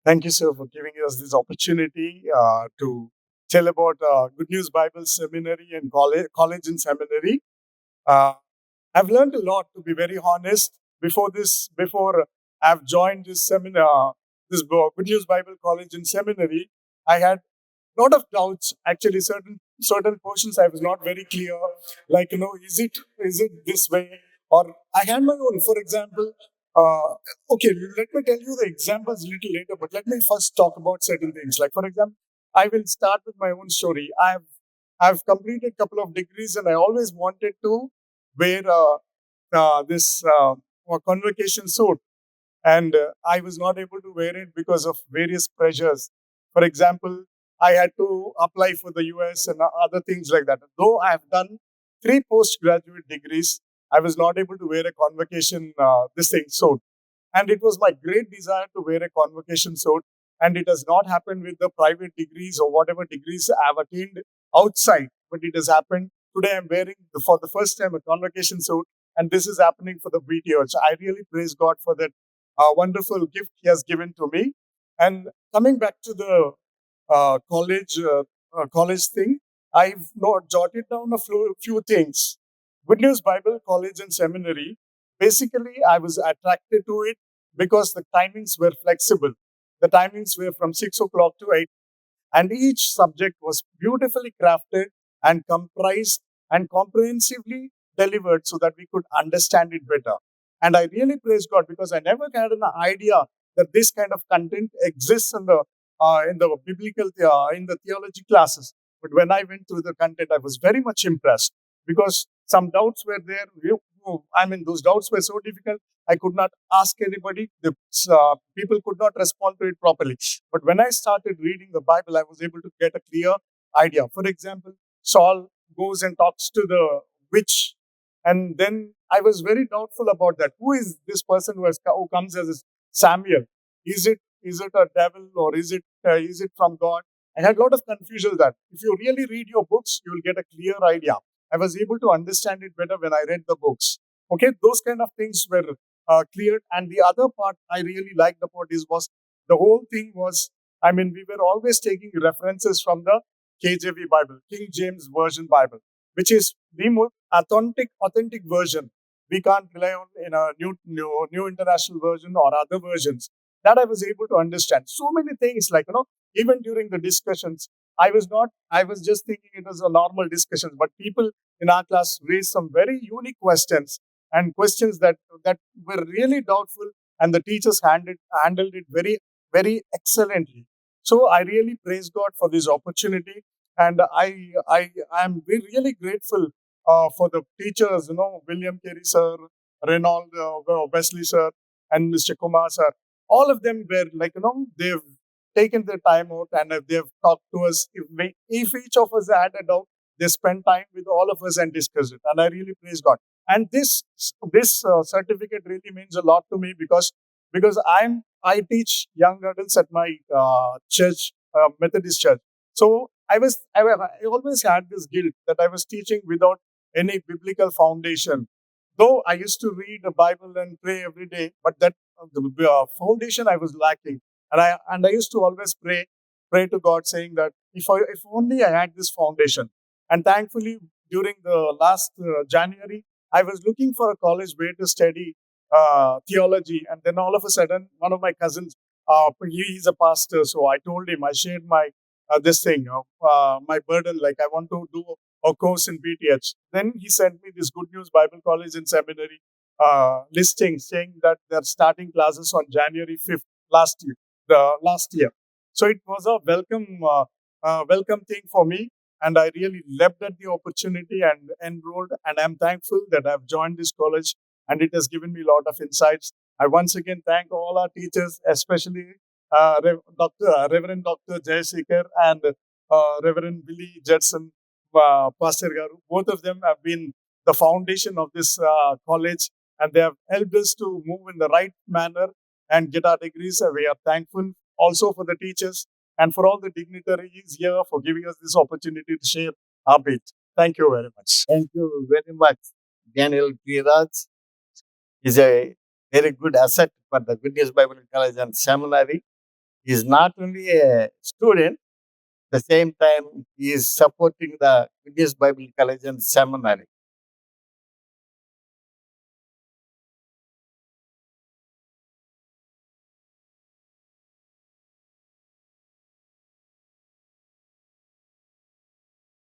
Thank you, sir, for giving us this opportunity to tell about Good News Bible Seminary and college and seminary. Uh, I've learned a lot, to be very honest. Before I've joined this seminar, Good News Bible College and Seminary, I had lot of doubts. Actually, certain portions I was not very clear. Like, is it this way? Or I had my own. For example, okay, let me tell you the examples a little later. But let me first talk about certain things. Like, for example, I will start with my own story. I've completed a couple of degrees, and I always wanted to wear this convocation suit, and I was not able to wear it because of various pressures. For example, I had to apply for the US and other things like that. Though I have done three postgraduate degrees, I was not able to wear a convocation this thing suit. And it was my great desire to wear a convocation suit. And it has not happened with the private degrees or whatever degrees I have attained outside, but it has happened. Today I'm wearing for the first time a convocation suit, and this is happening for the BTO. So I really praise God for that wonderful gift He has given to me. And coming back to the college thing, I've jotted down a few things. Good News Bible College and Seminary. Basically, I was attracted to it because the timings were flexible. The timings were from 6 o'clock to 8, and each subject was beautifully crafted and comprised and comprehensively delivered so that we could understand it better. And I really praise God because I never had an idea that this kind of content exists in the in the theology classes. But when I went through the content, I was very much impressed because some doubts were there. I mean, those doubts were so difficult. I could not ask anybody. The people could not respond to it properly. But when I started reading the Bible, I was able to get a clear idea. For example, Saul goes and talks to the witch, and then I was very doubtful about that. Who is this person who comes as a Samuel? Is it a devil, or is it from God? I had a lot of confusion that if you really read your books, you will get a clear idea. I was able to understand it better when I read the books. Okay, those kind of things were cleared. And the other part I really liked about this was the whole thing was, I mean, we were always taking references from the KJV Bible, King James Version Bible, which is the more authentic version. We can't rely on in a new international version or other versions. That I was able to understand. So many things, like, even during the discussions, I was just thinking it was a normal discussion, but people in our class raised some very unique questions, and questions that were really doubtful, and the teachers handled it very, very excellently. So I really praise God for this opportunity, and I am really grateful for the teachers, William Carey sir, Reynold Wesley sir, and Mr. Kumar sir. All of them were like, they've taken their time out, and they've talked to us. If each of us had a doubt, they spent time with all of us and discussed it. And I really praise God. And this certificate really means a lot to me because I teach young adults at my church, Methodist church. So I always had this guilt that I was teaching without any biblical foundation. Though I used to read the Bible and pray every day, but that the foundation I was lacking, and I used to always pray to God, saying that if only I had this foundation. And thankfully, during the last January, I was looking for a college where to study theology, and then all of a sudden, one of my cousins, he's a pastor, so I told him, I shared my this thing, my burden, like I want to do a course in PTH. Then he sent me this Good News Bible College and Seminary listing, saying that they're starting classes on January 5th last year. So it was a welcome thing for me, and I really leapt at the opportunity and enrolled. And I'm thankful that I've joined this college, and it has given me a lot of insights. I once again thank all our teachers, especially Reverend Dr. Jayasekar and Reverend Billy Judson, Pastor Garu. Both of them have been the foundation of this college, and they have helped us to move in the right manner and get our degrees. We are thankful also for the teachers and for all the dignitaries here for giving us this opportunity to share our bit. Thank you very much. Thank you very much. Daniel Priya is a very good asset for the Good News Bible College and Seminary. He is not only a student, at the same time, he is supporting the Good News Bible College and Seminary.